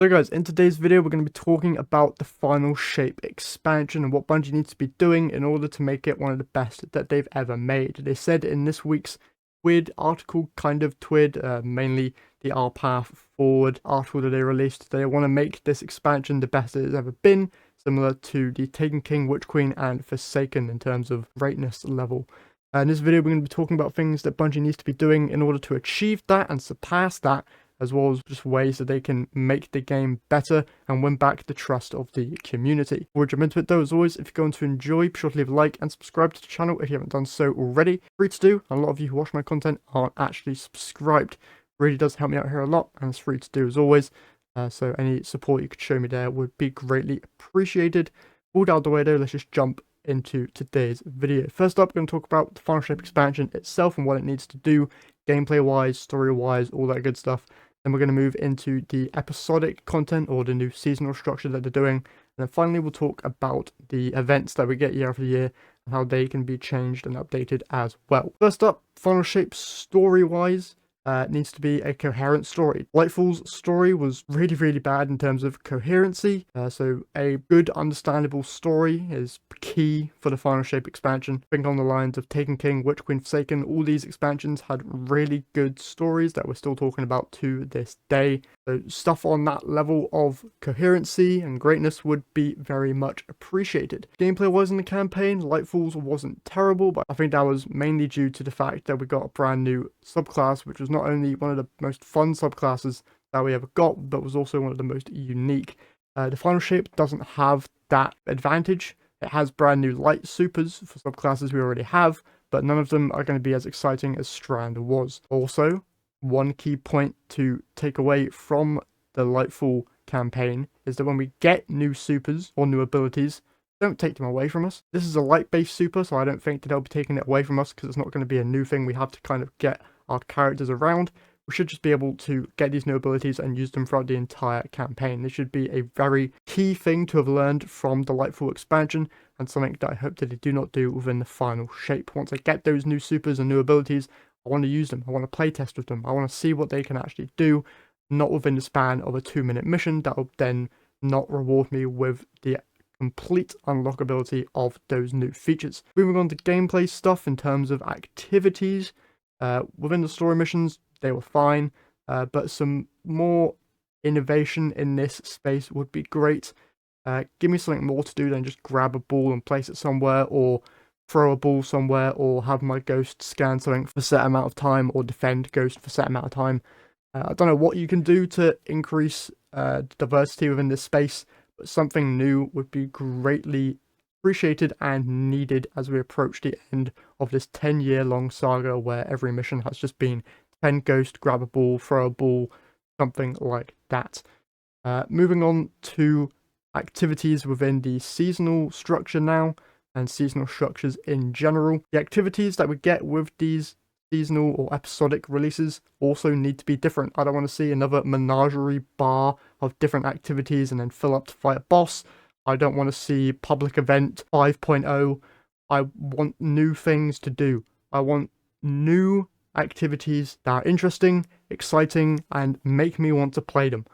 So guys, in today's video, we're going to be talking about the Final Shape expansion and what Bungie needs to be doing in order to make it one of the best that they've ever made. They said in this week's Twid article, kind of Twid, mainly the R Path Forward article that they released, they want to make this expansion the best it has ever been, similar to the Taken King, Witch Queen, and Forsaken in terms of greatness level. In this video, we're going to be talking about things that Bungie needs to be doing in order to achieve that and surpass that, as well as just ways that they can make the game better and win back the trust of the community. Before we jump into it though, as always, if you're going to enjoy, be sure to leave a like and subscribe to the channel if you haven't done so already. Free to do, and a lot of you who watch my content aren't actually subscribed. Really does help me out here a lot, and it's free to do as always. So any support you could show me there would be greatly appreciated. All out of the way though, let's just jump into today's video. First up, we're going to talk about the Final Shape expansion itself and what it needs to do, gameplay wise, story wise, all that good stuff. Then we're going to move into the episodic content or the new seasonal structure that they're doing. And then finally, we'll talk about the events that we get year after year and how they can be changed and updated as well. First up, Final Shape story-wise, needs to be a coherent story. Lightfall's story was really bad in terms of coherency, so a good understandable story is key for the Final Shape expansion. Think on the lines of Taken King, Witch Queen, Forsaken, all these expansions had really good stories that we're still talking about to this day. So stuff on that level of coherency and greatness would be very much appreciated. Gameplay wise in the campaign, Lightfall's wasn't terrible, but I think that was mainly due to the fact that we got a brand new subclass, which was not only one of the most fun subclasses that we ever got, but was also one of the most unique. The Final Shape doesn't have that advantage. It has brand new light supers for subclasses we already have, but none of them are going to be as exciting as Strand was. Also, one key point to take away from the Lightfall campaign is that when we get new supers or new abilities, don't take them away from us. This is a light-based super, so I don't think that they'll be taking it away from us because it's not going to be a new thing we have to kind of get our characters around. We should just be able to get these new abilities and use them throughout the entire campaign. This should be a very key thing to have learned from the Lightfall expansion, and something that I hope that they do not do within the Final Shape. Once I get those new supers and new abilities, I want to use them. I want to playtest with them. I want to see what they can actually do, not within the span of a 2-minute mission that will then not reward me with the complete unlockability of those new features. Moving on to gameplay stuff in terms of activities. Within the story missions, they were fine, but some more innovation in this space would be great. Give me something more to do than just grab a ball and place it somewhere, or throw a ball somewhere, or have my ghost scan something for a set amount of time, or defend ghost for a set amount of time. I don't know what you can do to increase diversity within this space, but something new would be greatly appreciated and needed as we approach the end of this 10-year-long saga where every mission has just been defend ghost, grab a ball, throw a ball, something like that. Moving on to activities within the seasonal structure now, and seasonal structures in general. The activities that we get with these seasonal or episodic releases also need to be different. I don't want to see another menagerie bar of different activities and then fill up to fight a boss. I don't want to see public event 5.0. I want new things to do. I want new activities that are interesting, exciting, and make me want to play them.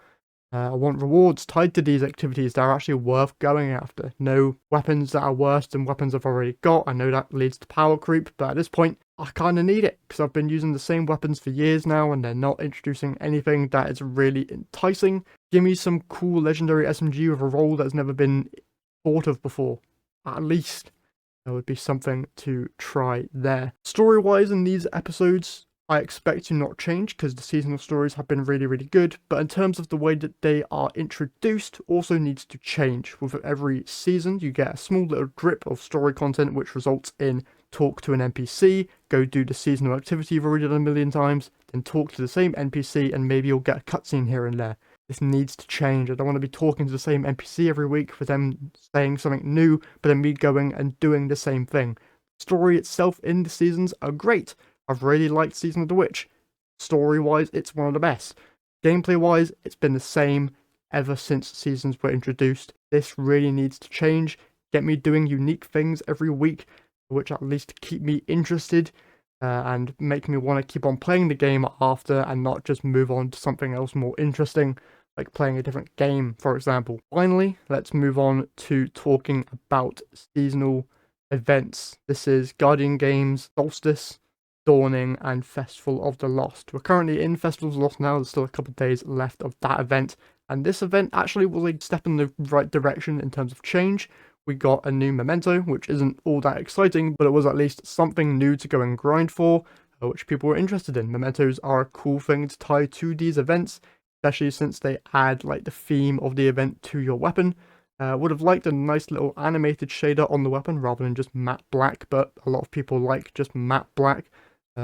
I want rewards tied to these activities that are actually worth going after. No weapons that are worse than weapons I've already got. I know that leads to power creep, but at this point, I kind of need it because I've been using the same weapons for years now and they're not introducing anything that is really enticing. Give me some cool legendary SMG with a role that's never been thought of before. At least there would be something to try there. Story-wise in these episodes, I expect to not change because the seasonal stories have been really good, but in terms of the way that they are introduced also needs to change. With every season you get a small little drip of story content which results in talk to an NPC, go do the seasonal activity you've already done a million times, then talk to the same NPC and maybe you'll get a cutscene here and there. This needs to change. I don't want to be talking to the same NPC every week for them saying something new, but then me going and doing the same thing. Story itself in the seasons are great. I've really liked Season of the Witch. Story-wise, it's one of the best. Gameplay-wise, it's been the same ever since seasons were introduced. This really needs to change. Get me doing unique things every week, which at least keep me interested and make me want to keep on playing the game after and not just move on to something else more interesting. like playing a different game, for example. Finally, let's move on to talking about seasonal events. This is Guardian Games, Solstice, Dawning, and Festival of the Lost. We're currently in Festival of the Lost now. There's still a couple of days left of that event. And this event actually was a step in the right direction in terms of change. We got a new memento, which isn't all that exciting, but it was at least something new to go and grind for, which people were interested in. Mementos are a cool thing to tie to these events, especially since they add like the theme of the event to your weapon. Would have liked a nice little animated shader on the weapon rather than just matte black, but a lot of people like just matte black,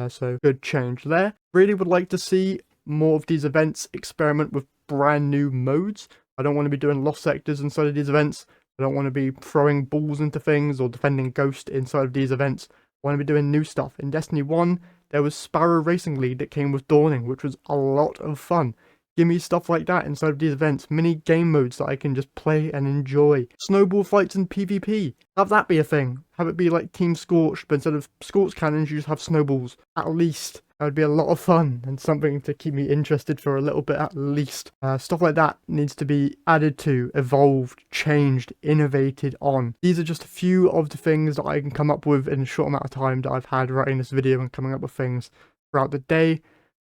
so good change there. Really would like to see more of these events experiment with brand new modes. I don't want to be doing lost sectors inside of these events. I don't want to be throwing balls into things or defending Ghost inside of these events. I want to be doing new stuff. In Destiny 1, there was Sparrow Racing League that came with Dawning, which was a lot of fun. Give me stuff like that inside of these events. Mini game modes that I can just play and enjoy. Snowball fights in PvP. Have that be a thing. Have it be like Team Scorched, but instead of Scorched cannons, you just have snowballs. At least. That would be a lot of fun and something to keep me interested for a little bit at least. Stuff like that needs to be added to, evolved, changed, innovated on. These are just a few of the things that I can come up with in a short amount of time that I've had writing this video and coming up with things throughout the day.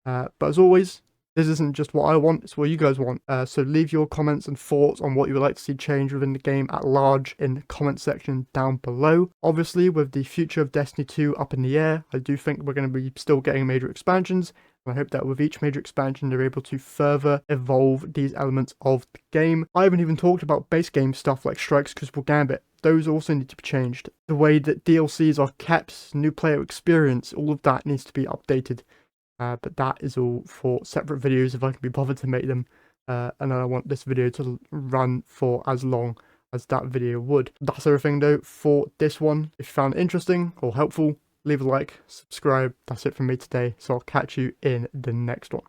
But as always, this isn't just what I want, it's what you guys want. So leave your comments and thoughts on what you would like to see change within the game at large in the comment section down below. Obviously, with the future of Destiny 2 up in the air, I do think we're going to be still getting major expansions. And I hope that with each major expansion, they're able to further evolve these elements of the game. I haven't even talked about base game stuff like Strike's Crucible Gambit. Those also need to be changed. The way that DLCs are kept, new player experience, all of that needs to be updated. But that is all for separate videos if I can be bothered to make them, and then I want this video to run for as long as that video would. That's everything though for this one. If you found it interesting or helpful, leave a like, subscribe. That's it from me today, so I'll catch you in the next one.